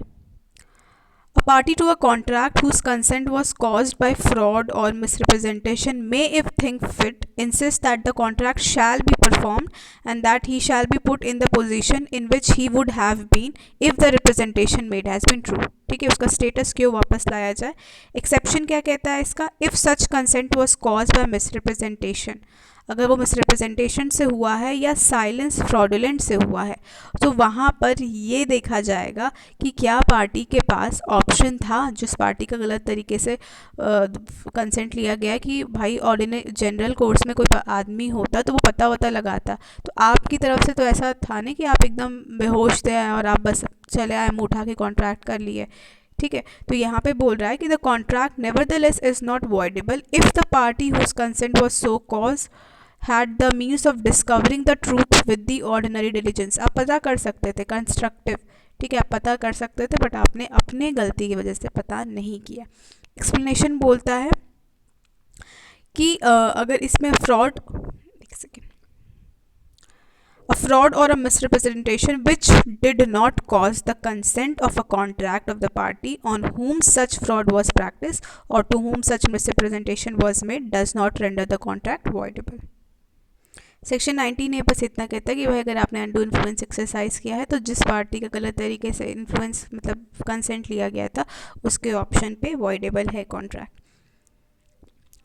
A party to a contract whose consent was caused by fraud or misrepresentation may, if think fit, insist that the contract shall be performed and that he shall be put in the position in which he would have been if the representation made has been true, ठीक है। उसका status क्यों वापस लाया जाए। Exception क्या कहता है इसका, if such consent was caused bye misrepresentation, अगर वो मिसरिप्रेजेंटेशन से हुआ है या साइलेंस फ्रॉडुलेंट से हुआ है, तो वहाँ पर ये देखा जाएगा कि क्या पार्टी के पास ऑप्शन था, जिस पार्टी का गलत तरीके से कंसेंट लिया गया कि भाई ऑर्डिनरी जनरल कोर्स में कोई आदमी होता तो वो पता वता लगाता। तो आपकी तरफ से तो ऐसा था नहीं कि आप एकदम बेहोश थे और आप बस चले आए मुँह उठा के कॉन्ट्रैक्ट कर लिए, ठीक है। तो यहाँ पे बोल रहा है कि the contract nevertheless is not voidable if the party whose consent was so caused had the means of discovering the truth with the ordinary diligence। आप पता कर सकते थे कंस्ट्रक्टिव, ठीक है, आप पता कर सकते थे बट आपने अपने गलती की वजह से पता नहीं किया। एक्सप्लेनेशन बोलता है कि अगर इसमें फ्रॉड, एक second, A fraud or a misrepresentation which did not cause the consent of a contract of the party on whom such fraud was practiced or to whom such misrepresentation was made does not render the contract voidable. Section 19 ए बस इतना कहता है कि भाई अगर आपने undo influence exercise किया है तो जिस पार्टी का गलत तरीके से इन्फ्लुएंस मतलब कंसेंट लिया गया था उसके ऑप्शन पे वॉइडेबल है कॉन्ट्रैक्ट।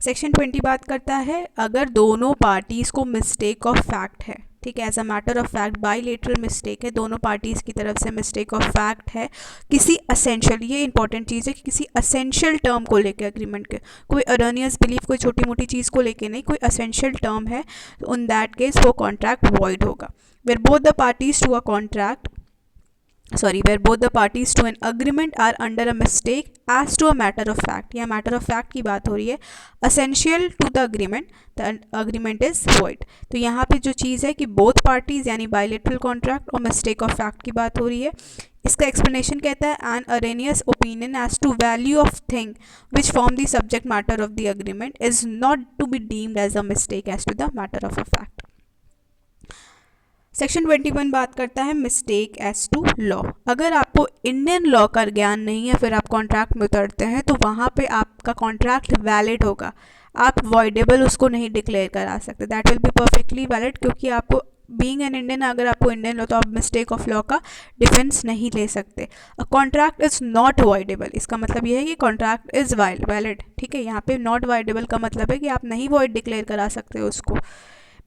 सेक्शन 20 बात करता है अगर दोनों पार्टीज़ को मिस्टेक ऑफ फैक्ट है, ठीक है, as a matter of fact bilateral mistake है, दोनों पार्टीज़ की तरफ से मिस्टेक ऑफ फैक्ट है किसी असेंशियल, ये इंपॉर्टेंट चीज़ है कि किसी असेंशियल टर्म को लेके एग्रीमेंट के, कोई अरनियस बिलीफ कोई छोटी मोटी चीज़ को लेके नहीं, कोई असेंशियल टर्म है, तो इन दैट केस वो कॉन्ट्रैक्ट वॉइड होगा। Where both the parties to a contract where both the parties to an agreement are under a mistake as to a matter of fact, या matter of fact की बात हो रही है, essential to the agreement is void। तो यहाँ पे जो चीज़ है कि both parties यानी bilateral contract और mistake of fact की बात हो रही है। इसका explanation कहता है an erroneous opinion as to value of thing which form the subject matter of the agreement is not to be deemed as a mistake as to the matter of a fact। Section 21 बात करता है mistake as to law. अगर आपको Indian law का ज्ञान नहीं है फिर आप कॉन्ट्रैक्ट में उतरते हैं तो वहाँ पे आपका कॉन्ट्रैक्ट वैलिड होगा, आप वॉइडेबल उसको नहीं डिक्लेयर करा सकते, that will be perfectly valid, क्योंकि आपको बीइंग एन इंडियन अगर आपको इंडियन लॉ तो आप मिस्टेक ऑफ लॉ का डिफेंस नहीं ले सकते। अ कॉन्ट्रैक्ट इज़ नॉट वॉइडेबल, इसका मतलब यह है कि कॉन्ट्रैक्ट इज़ वैलिड, ठीक है। यहाँ पे नॉट वॉइडेबल का मतलब है कि आप नहीं वॉइड डिक्लेयर करा सकते उसको,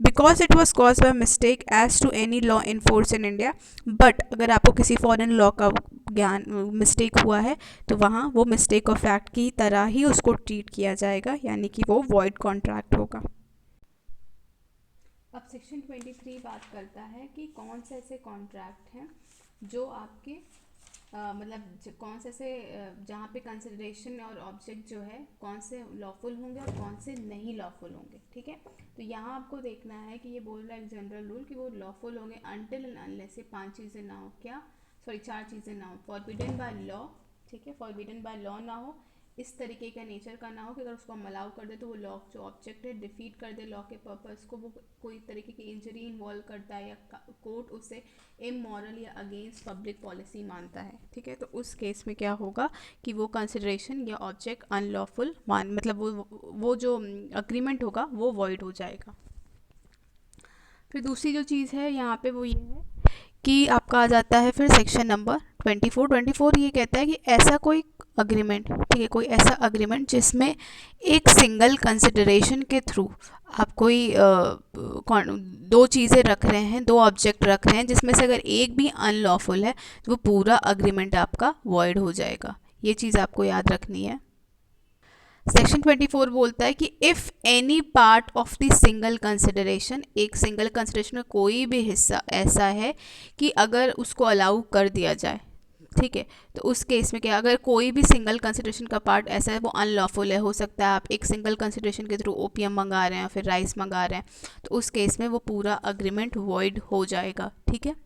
because it was caused by mistake as to any law in force in India. But अगर आपको किसी फॉरेन लॉ का ज्ञान मिस्टेक हुआ है तो वहाँ वो मिस्टेक ऑफ फैक्ट की तरह ही उसको ट्रीट किया जाएगा, यानी कि वो वॉइड कॉन्ट्रैक्ट होगा। अब सेक्शन 23 बात करता है कि कौन से ऐसे कॉन्ट्रैक्ट हैं जो आपके मतलब कौन से ऐसे जहाँ पे कंसिडरेशन और ऑब्जेक्ट जो है कौन से लॉफुल होंगे और कौन से नहीं लॉफुल होंगे, ठीक है। तो यहाँ आपको देखना है कि ये बोल रहा है एक जनरल रूल कि वो लॉफुल होंगे अनटिल एंड अनलेस से 5 चीज़ें ना हो, क्या 4 चीज़ें ना हो। फॉरबिडन बाय लॉ, ठीक है, फॉरबिडन बाय लॉ ना हो, इस तरीके का नेचर का ना हो कि अगर उसको हम अलाउ कर दे तो वो लॉ जो ऑब्जेक्ट है डिफीट कर दे लॉ के पर्पस को, वो कोई तरीके की इंजरी इन्वॉल्व करता है या कोर्ट उसे इमोरल या अगेंस्ट पब्लिक पॉलिसी मानता है, ठीक है। तो उस केस में क्या होगा कि वो कंसिडरेशन या ऑब्जेक्ट अनलॉफुल मतलब वो जो अग्रीमेंट होगा वो वॉइड हो जाएगा। फिर दूसरी जो चीज़ है यहाँ पे वो ये है कि आपका आ जाता है फिर सेक्शन नंबर 24 ये कहता है कि ऐसा कोई अग्रीमेंट, ठीक है, कोई ऐसा अग्रीमेंट जिसमें एक सिंगल कंसिडरेशन के थ्रू आप कोई 2 चीज़ें रख रहे हैं, 2 ऑब्जेक्ट रख रहे हैं, जिसमें से अगर एक भी अनलॉफुल है तो वो पूरा अग्रीमेंट आपका वॉइड हो जाएगा। ये चीज़ आपको याद रखनी है। सेक्शन 24 बोलता है कि if any part of the single consideration, एक सिंगल कंसिडरेशन में कोई भी हिस्सा ऐसा है कि अगर उसको अलाउ कर दिया जाए, ठीक है, तो उस केस में क्या, अगर कोई भी सिंगल कंसिडरेशन का पार्ट ऐसा है वो अनलॉफुल है, हो सकता है आप एक सिंगल कंसिडरेशन के थ्रू ओपीएम मंगा रहे हैं फिर राइस मंगा रहे हैं, तो उस केस में वो पूरा अग्रीमेंट वॉइड हो जाएगा, ठीक है।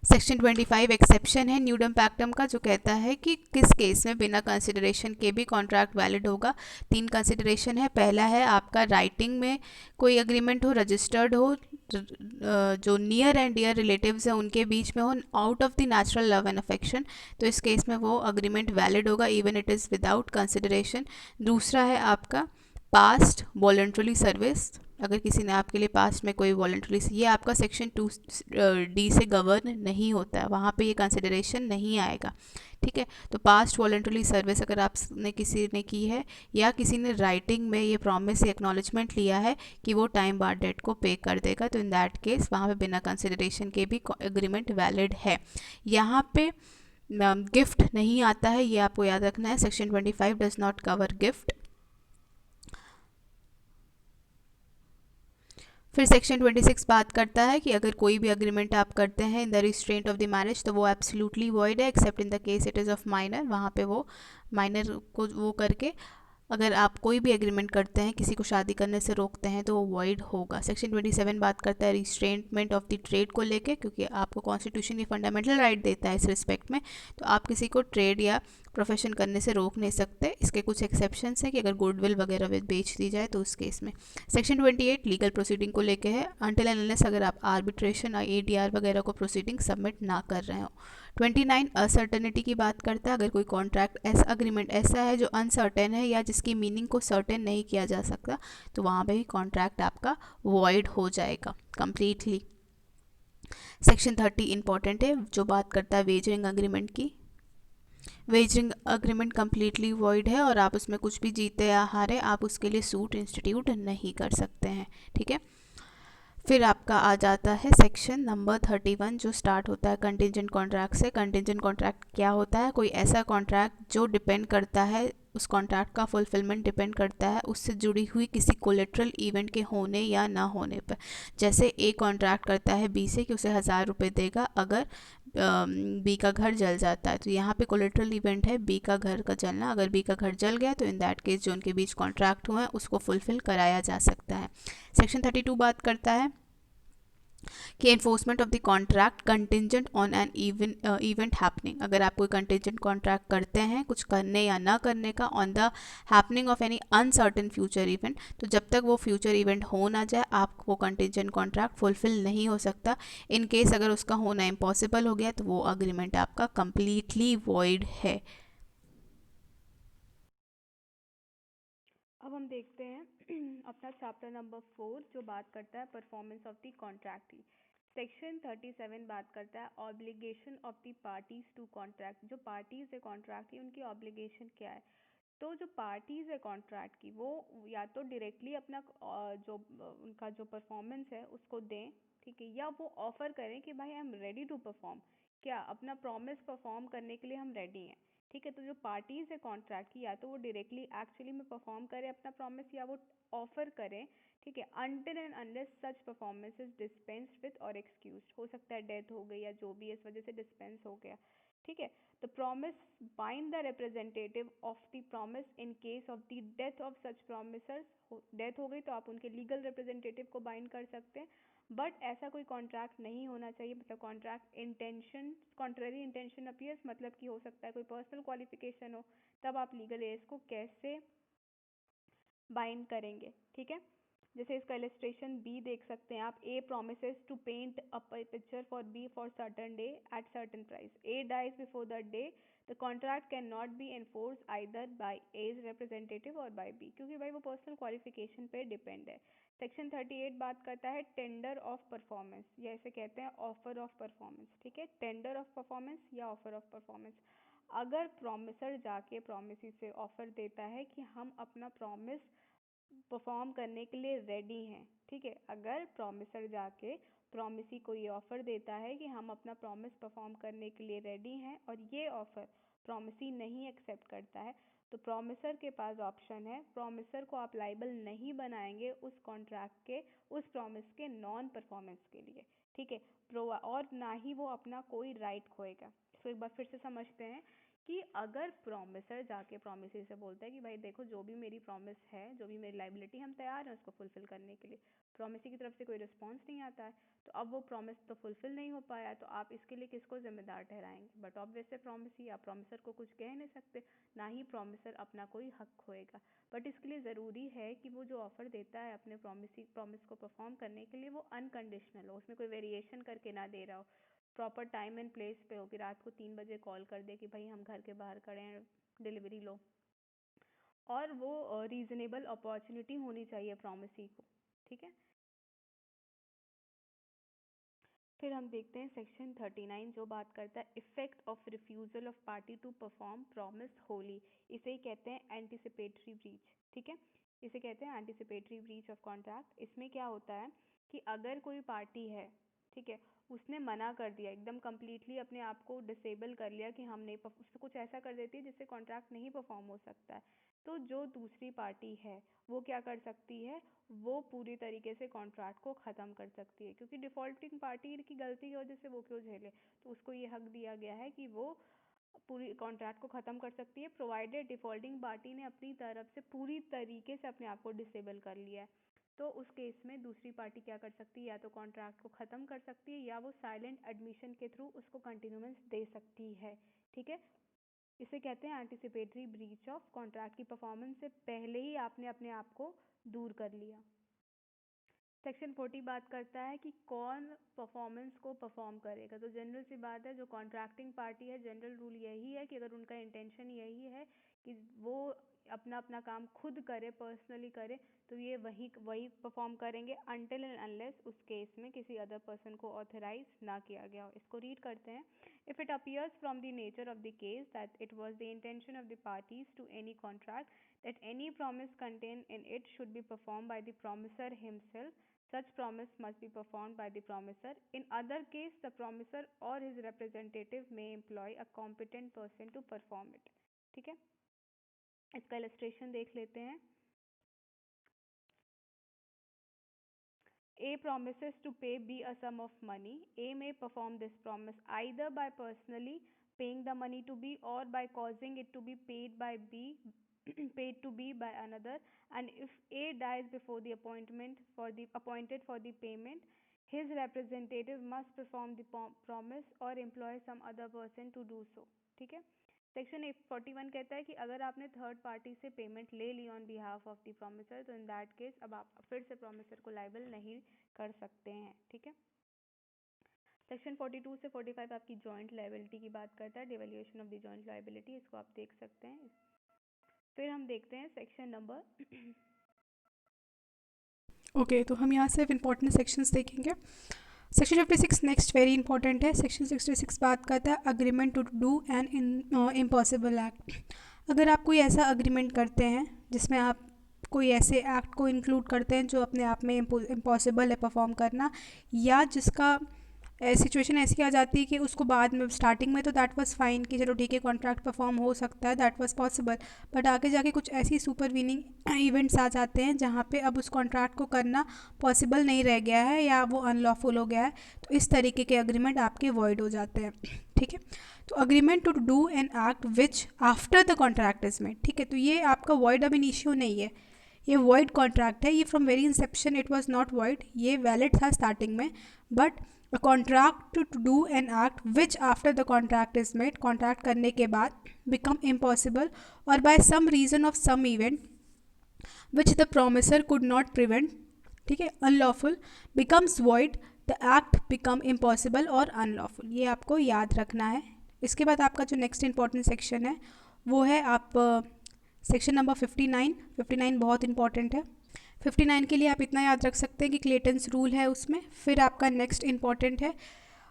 सेक्शन 25 एक्सेप्शन है न्यूडम पैक्टम का, जो कहता है कि किस केस में बिना कंसिडरेशन के भी कॉन्ट्रैक्ट वैलिड होगा। 3 कंसिडरेशन है। पहला है आपका राइटिंग में कोई अग्रीमेंट हो, रजिस्टर्ड हो, जो नियर एंड डियर रिलेटिव्स हैं उनके बीच में हो, out of the natural love and affection, तो इस केस में वो अग्रीमेंट वैलिड होगा even it is without consideration. दूसरा है आपका पास्ट वॉलंटरी सर्विस, अगर किसी ने आपके लिए पास्ट में कोई वॉलंटरी, ये आपका सेक्शन 2D से गवर्न नहीं होता है, वहाँ पे ये कंसिडरेशन नहीं आएगा, ठीक है। तो पास्ट वॉलंटरी सर्विस अगर आपने किसी ने की है या किसी ने राइटिंग में ये प्रॉमिस या एक्नॉलेजमेंट लिया है कि वो टाइम बार डेट को पे कर देगा, तो इन दैट केस वहाँ पे बिना कंसिडरेशन के भी एग्रीमेंट वैलिड है। यहाँ पे गिफ्ट नहीं आता है, ये आपको याद रखना है। Section 25 does not cover gift. फिर सेक्शन 26 बात करता है कि अगर कोई भी अग्रीमेंट आप करते हैं in the restraint of the marriage तो वो एब्सोल्युटली वॉइड है accept in the case it is of minor, वहाँ पे वो माइनर को वो करके अगर आप कोई भी एग्रीमेंट करते हैं किसी को शादी करने से रोकते हैं तो वो वॉइड होगा। सेक्शन 27 बात करता है रिस्ट्रेंटमेंट ऑफ द ट्रेड को लेके, क्योंकि आपको कॉन्स्टिट्यूशन ये फंडामेंटल राइट देता है इस रिस्पेक्ट में, तो आप किसी को ट्रेड या प्रोफेशन करने से रोक नहीं सकते। इसके कुछ एक्सेप्शंस हैं कि अगर गुडविल वगैरह बेच दी जाए तो उस केस में। सेक्शन 28 लीगल प्रोसीडिंग को लेके है, अनटिल एंड अनलेस अगर आप आर्बिट्रेशन या ADR वगैरह को प्रोसीडिंग सबमिट ना कर रहे हो। 29 अनसर्टेनिटी की बात करता है, अगर कोई कॉन्ट्रैक्ट ऐसा अग्रीमेंट ऐसा है जो अनसर्टेन है या जिसकी मीनिंग को सर्टेन नहीं किया जा सकता, तो वहाँ पे भी कॉन्ट्रैक्ट आपका वॉइड हो जाएगा कम्प्लीटली। सेक्शन 30 इंपॉर्टेंट है, जो बात करता है वेजरिंग अग्रीमेंट की। वेजरिंग अग्रीमेंट कम्प्लीटली वॉइड है और आप उसमें कुछ भी जीते या हारे, आप उसके लिए सूट इंस्टीट्यूट नहीं कर सकते हैं, ठीक है। फिर आपका आ जाता है सेक्शन नंबर 31, जो स्टार्ट होता है कंटिजेंट कॉन्ट्रैक्ट से। कंटिजेंट कॉन्ट्रैक्ट क्या होता है? कोई ऐसा कॉन्ट्रैक्ट जो डिपेंड करता है, उस कॉन्ट्रैक्ट का फुलफिलमेंट डिपेंड करता है उससे जुड़ी हुई किसी कोलेट्रल इवेंट के होने या ना होने पर। जैसे ए कॉन्ट्रैक्ट करता है बी से कि उसे 1000 रुपये देगा अगर बी का घर जल जाता है, तो यहाँ पे कोलेट्रल इवेंट है बी का घर का जलना। अगर बी का घर जल गया तो इन दैट केस जो उनके बीच कॉन्ट्रैक्ट हुआ है उसको फुलफिल कराया जा सकता है। सेक्शन 32 बात करता है कि enforcement of the contract contingent on an event happening. अगर आप कोई कंटिजेंट कॉन्ट्रैक्ट करते हैं कुछ करने या ना करने का on the happening of any uncertain future event, तो जब तक वो फ्यूचर इवेंट हो ना जाए आप वो कंटिजेंट कॉन्ट्रैक्ट फुलफिल नहीं हो सकता। इन केस अगर उसका होना इम्पॉसिबल हो गया तो वो अग्रीमेंट आपका कंप्लीटली वॉइड है। अब हम देखते हैं अपना चैप्टर नंबर 4, जो बात करता है परफॉर्मेंस ऑफ द कॉन्ट्रैक्ट की। सेक्शन 37 बात करता है obligation of the parties to contract. जो पार्टीज है कॉन्ट्रैक्ट की उनकी ऑब्लिगेशन क्या है? तो जो पार्टीज है कॉन्ट्रैक्ट की वो या तो डायरेक्टली अपना जो उनका जो परफॉर्मेंस है उसको दें, ठीक है, या वो ऑफर करें कि भाई I am ready to perform, क्या अपना प्रॉमिस परफॉर्म करने के लिए हम रेडी हैं, ठीक है। तो जो पार्टीज है कॉन्ट्रैक्ट की या तो वो डायरेक्टली एक्चुअली में परफॉर्म करे अपना प्रॉमिस या वो ऑफर करें, ठीक है, until and unless such performance is dispensed with और एक्सक्यूज्ड। हो सकता है डेथ हो गई या जो भी इस वजह से डिस्पेंस हो गया, ठीक है। The promise bind the representative of the promise in case of the death of such promisers. Death हो गई तो आप उनके लीगल रिप्रेजेंटेटिव को बाइंड कर सकते हैं, बट ऐसा कोई कॉन्ट्रैक्ट नहीं होना चाहिए। मतलब contract intention contrary intention appears, मतलब कि हो सकता है कोई पर्सनल क्वालिफिकेशन हो, तब आप लीगल एज को कैसे बाइंड करेंगे, ठीक है। जैसे इसका इलस्ट्रेशन बी देख सकते हैं आप। A promises to paint a picture for B for certain day at certain price. A dies before that day, the contract can not be enforce either by A's representative और by B, क्योंकि भाई वो personal qualification पे depend है। Section 38 बात करता है tender of performance, या इसे कहते हैं ऑफर ऑफ परफॉर्मेंस, ठीक है। टेंडर ऑफ परफॉर्मेंस या ऑफर ऑफ परफॉर्मेंस, अगर प्रॉमिसर जाके प्रॉमिसी से ऑफर देता है कि हम अपना प्रॉमिस परफॉर्म करने के लिए रेडी हैं, ठीक है। अगर प्रॉमिसर जाके प्रॉमिसी को ये ऑफर देता है कि हम अपना प्रॉमिस परफॉर्म करने के लिए रेडी हैं और ये ऑफर प्रॉमिसी नहीं एक्सेप्ट करता है, तो प्रॉमिसर के पास ऑप्शन है। प्रॉमिसर को आप लाइबल नहीं बनाएंगे उस कॉन्ट्रैक्ट के, उस प्रॉमिस के नॉन परफॉर्मेंस के लिए, ठीक है। और ना ही वो अपना कोई राइट खोएगा। तो एक बार फिर से समझते हैं कि अगर प्रॉमिसर जाके प्रॉमिसरी से बोलता है कि भाई देखो जो भी मेरी प्रॉमिस है, जो भी मेरी लाइबिलिटी, हम तैयार हैं उसको फुलफिल करने के लिए, प्रॉमिसरी की तरफ से कोई रिस्पॉन्स नहीं आता है, तो अब वो प्रॉमिस तो फुलफिल नहीं हो पाया, तो आप इसके लिए किसको जिम्मेदार ठहराएंगे? बट ऑब्वियस है प्रॉमिसरी, आप प्रॉमिसर को कुछ कह नहीं सकते, ना ही प्रॉमिसर अपना कोई हक खोएगा। बट इसके लिए ज़रूरी है कि वो जो ऑफर देता है अपने प्रॉमिस को परफॉर्म करने के लिए वो अनकंडीशनल हो, उसमें कोई वेरिएशन करके ना दे रहा हो, प्रॉपर टाइम एंड प्लेस पे हो, कि रात को 3 बजे कॉल कर दे कि भाई हम घर के बाहर खड़े हैं, डिलीवरी लो, और वो रीजनेबल अपॉर्चुनिटी होनी चाहिए प्रॉमिसी को, ठीक है। फिर हम देखते हैं सेक्शन 39, जो बात करता है effect of refusal of party to perform promise wholly. इसे ही कहते हैं एंटिसिपेटरी ब्रीच, ठीक है। इसे कहते हैं एंटिसिपेटरी ब्रीच ऑफ कॉन्ट्रैक्ट। इसमें क्या होता है कि अगर कोई पार्टी है, ठीक है, उसने मना कर दिया एकदम कम्प्लीटली, अपने आप को डिसेबल कर लिया कि हम नहीं, उससे कुछ ऐसा कर देती है जिससे कॉन्ट्रैक्ट नहीं परफॉर्म हो सकता है, तो जो दूसरी पार्टी है वो क्या कर सकती है, वो पूरी तरीके से कॉन्ट्रैक्ट को ख़त्म कर सकती है, क्योंकि डिफ़ॉल्टिंग पार्टी की गलती की वजह से वो क्यों झेले, तो उसको ये हक दिया गया है कि वो पूरी कॉन्ट्रैक्ट को ख़त्म कर सकती है, प्रोवाइडेड डिफ़ॉल्टिंग पार्टी ने अपनी तरफ से पूरी तरीके से अपने आप को डिसेबल कर लिया है। तो उस केस में दूसरी पार्टी क्या कर सकती है, या तो कॉन्ट्रैक्ट को ख़त्म कर सकती है या वो साइलेंट एडमिशन के थ्रू उसको कंटिन्यूमेंस दे सकती है, ठीक है। इसे कहते हैं एंटिसिपेटरी ब्रीच ऑफ कॉन्ट्रैक्ट की परफॉर्मेंस से पहले ही आपने अपने आप को दूर कर लिया। सेक्शन 40 बात करता है कि कौन परफॉर्मेंस को परफॉर्म करेगा। तो जनरल सी बात है, जो कॉन्ट्रैक्टिंग पार्टी है, जनरल रूल यही है कि अगर उनका इंटेंशन यही है कि वो अपना अपना काम खुद करे, पर्सनली करे, तो ये वही परफॉर्म करेंगे अनटिल एंड अनलेस उस केस में किसी अदर पर्सन को ऑथराइज ना किया गया हो। इसको रीड करते हैं। If it appears from the nature of the case that it was the intention of the parties to any contract that any promise contained in it should be performed by the promisor himself, such promise must be performed by the promisor. In other case, the promisor or his representative may employ a competent person to perform it. ठीक है, इसका illustration देख लेते हैं। A promises to pay B a sum of money. A may perform this promise either by personally paying the money to B or by causing it to be paid by B paid to B by another, and if A dies before the appointed for the payment, his representative must perform the promise or employ some other person to do so. ठीक है, section 41 कहता है कि अगर आपने third party से payment ले ली on behalf of the promiser, तो इन दैट केस अब आप फिर से प्रोमिसर को लाइबल नहीं कर सकते हैं। ठीक है, सेक्शन 42 से 45 आपकी जॉइंट लाइबिलिटी की बात करता है, devaluation of the joint liability, इसको आप देख सकते हैं। फिर हम देखते हैं सेक्शन नंबर ओके तो हम यहाँ से इम्पोर्टेंट सेक्शंस देखेंगे। सेक्शन 56 नेक्स्ट वेरी इंपॉर्टेंट है। सेक्शन 66 बात करता है agreement to do an impossible act. अगर आप कोई ऐसा अग्रीमेंट करते हैं जिसमें आप कोई ऐसे एक्ट को इंक्लूड करते हैं जो अपने आप में इम्पॉसिबल है परफॉर्म करना, या जिसका सिचुएशन ऐसी आ जाती है कि उसको बाद में स्टार्टिंग में तो दैट वाज फाइन कि चलो ठीक है कॉन्ट्रैक्ट परफॉर्म हो सकता है, दैट वाज पॉसिबल, बट आगे जाके कुछ ऐसी सुपरवीनिंग इवेंट्स आ जाते हैं जहाँ पे अब उस कॉन्ट्रैक्ट को करना पॉसिबल नहीं रह गया है या वो अनलॉफुल हो गया है, तो इस तरीके के अग्रीमेंट आपके वॉइड हो जाते हैं। ठीक है, तो agreement to do an act which after the contract is made, ठीक है, तो ये आपका वॉइड अब इनिशियो नहीं है, ये वॉइड कॉन्ट्रैक्ट है। ये from very Inception it was not void, ये वैलिड था स्टार्टिंग में, but a contract to do an act which after the contract is made, contract करने के बाद become impossible or by some reason of some event which the promiser could not prevent, ठीक है, unlawful becomes void, the act become impossible और unlawful, ये आपको याद रखना है। इसके बाद आपका जो नेक्स्ट इंपॉर्टेंट सेक्शन है वो है आप सेक्शन नंबर 59 बहुत इंपॉर्टेंट है। 59 के लिए आप इतना याद रख सकते हैं कि क्लेटन्स रूल है उसमें। फिर आपका नेक्स्ट इंपॉर्टेंट है,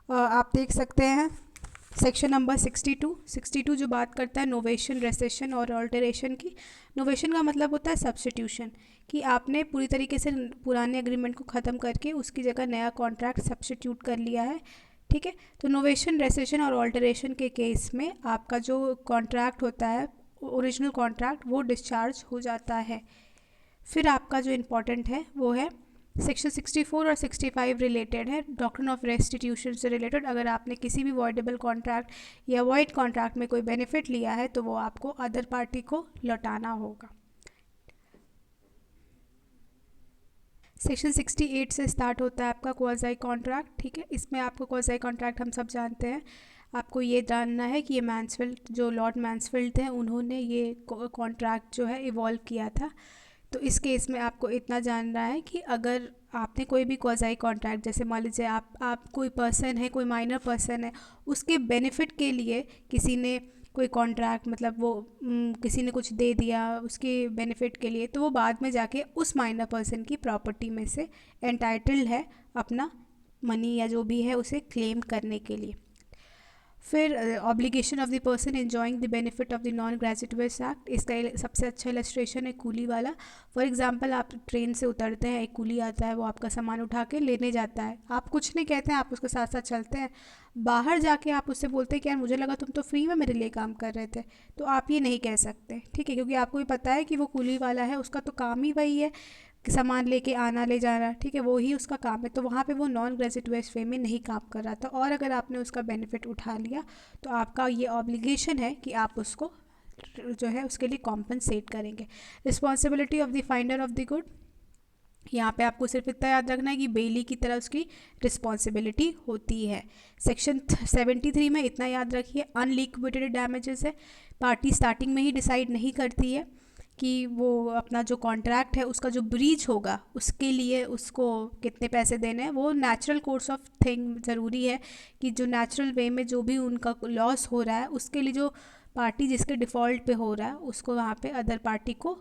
आप देख सकते हैं सेक्शन नंबर 62 जो बात करता है नोवेशन, रेसेशन और ऑल्टरेशन की। नोवेशन का मतलब होता है सब्स्टिट्यूशन, कि आपने पूरी तरीके से पुराने एग्रीमेंट को ख़त्म करके उसकी जगह नया कॉन्ट्रैक्ट सब्स्टिट्यूट कर लिया है। ठीक है, तो नोवेशन, रेसेशन और ऑल्टरेशन के केस में आपका जो कॉन्ट्रैक्ट होता है ओरिजिनल कॉन्ट्रैक्ट वो डिस्चार्ज हो जाता है। फिर आपका जो इम्पोर्टेंट है वो है सेक्शन 64 और 65 रिलेटेड है, डॉक्ट्रिन ऑफ रेस्टिट्यूशन से रिलेटेड। अगर आपने किसी भी वॉइडेबल कॉन्ट्रैक्ट या वॉइड कॉन्ट्रैक्ट में कोई बेनिफिट लिया है तो वो आपको अदर पार्टी को लौटाना होगा। सेक्शन 68 से स्टार्ट होता है आपका क्वाज़ी कॉन्ट्रैक्ट। ठीक है, इसमें आपको क्वाज़ी कॉन्ट्रैक्ट हम सब जानते हैं, आपको ये जानना है कि ये मैंसफील्ड, जो लॉर्ड मैंसफील्ड थे, उन्होंने ये कॉन्ट्रैक्ट जो है इवॉल्व किया था। तो इस केस में आपको इतना जानना है कि अगर आपने कोई भी क्वाज़ी कॉन्ट्रैक्ट, जैसे मान लीजिए आप कोई पर्सन है, कोई माइनर पर्सन है, उसके बेनिफिट के लिए किसी ने कोई कॉन्ट्रैक्ट, मतलब वो किसी ने कुछ दे दिया उसके बेनिफिट के लिए, तो वो बाद में जाके उस माइनर पर्सन की प्रॉपर्टी में से एंटाइटल्ड है अपना मनी या जो भी है उसे क्लेम करने के लिए। फिर obligation of the person enjoying the benefit of the non graduates act, इसका सबसे अच्छा इलस्ट्रेशन है कूली वाला। फॉर एग्जांपल आप ट्रेन से उतरते हैं, एक कूली आता है, वो आपका सामान उठा के लेने जाता है, आप कुछ नहीं कहते हैं, आप उसके साथ साथ चलते हैं, बाहर जाके आप उससे बोलते हैं कि यार मुझे लगा तुम तो फ्री में मेरे लिए काम कर रहे थे, तो आप ये नहीं कह सकते। ठीक है, क्योंकि आपको भी पता है कि वो कूली वाला है, उसका तो काम ही वही है कि सामान लेके आना ले जाना, ठीक है, वो ही उसका काम है, तो वहाँ पे वो नॉन ग्रेजुएट वे में नहीं काम कर रहा था, और अगर आपने उसका बेनिफिट उठा लिया तो आपका ये ऑब्लिगेशन है कि आप उसको जो है उसके लिए कॉम्पनसेट करेंगे। Responsibility of the finder of the good, यहाँ पे आपको सिर्फ इतना याद रखना है कि बेली की तरह उसकी रिस्पॉन्सिबिलिटी होती है। सेक्शन 73 में इतना याद रखिए, अनलिक्विडेटेड डैमेजेस है, पार्टी स्टार्टिंग में ही डिसाइड नहीं करती है कि वो अपना जो कॉन्ट्रैक्ट है उसका जो ब्रीच होगा उसके लिए उसको कितने पैसे देने हैं। वो नेचुरल कोर्स ऑफ थिंग ज़रूरी है कि जो नेचुरल वे में जो भी उनका लॉस हो रहा है उसके लिए जो पार्टी जिसके डिफ़ॉल्ट पे हो रहा है उसको वहाँ पे अदर पार्टी को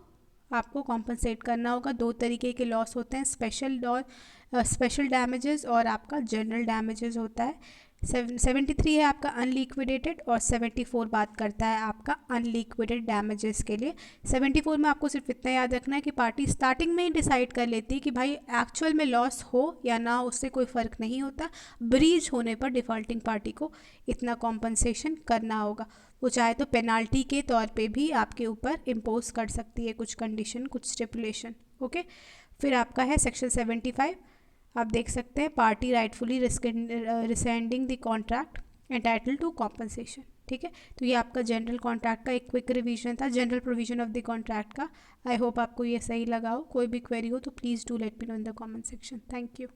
आपको कॉम्पनसेट करना होगा। दो तरीके के लॉस होते हैं, स्पेशल डैमेजेस और आपका जनरल डैमेजेस होता है। 73 है आपका अनलिक्विडेटेड और 74 बात करता है आपका अनलिक्विडेटेड डैमेजेस के लिए। 74 में आपको सिर्फ इतना याद रखना है कि पार्टी स्टार्टिंग में ही डिसाइड कर लेती है कि भाई एक्चुअल में लॉस हो या ना हो उससे कोई फ़र्क नहीं होता, ब्रीच होने पर डिफ़ॉल्टिंग पार्टी को इतना कॉम्पनसेशन करना होगा। वो चाहे तो पेनाल्टी के तौर पे भी आपके ऊपर इम्पोज कर सकती है कुछ कंडीशन, कुछ स्टिपुलेशन। ओके, फिर आपका है सेक्शन 75, आप देख सकते हैं party rightfully rescinding the contract entitle to compensation. ठीक है, तो ये आपका जनरल कॉन्ट्रैक्ट का एक क्विक रिवीजन था, general provision of the contract का। आई होप आपको ये सही लगा हो। कोई भी क्वेरी हो तो please do let me know in the comment section. Thank you.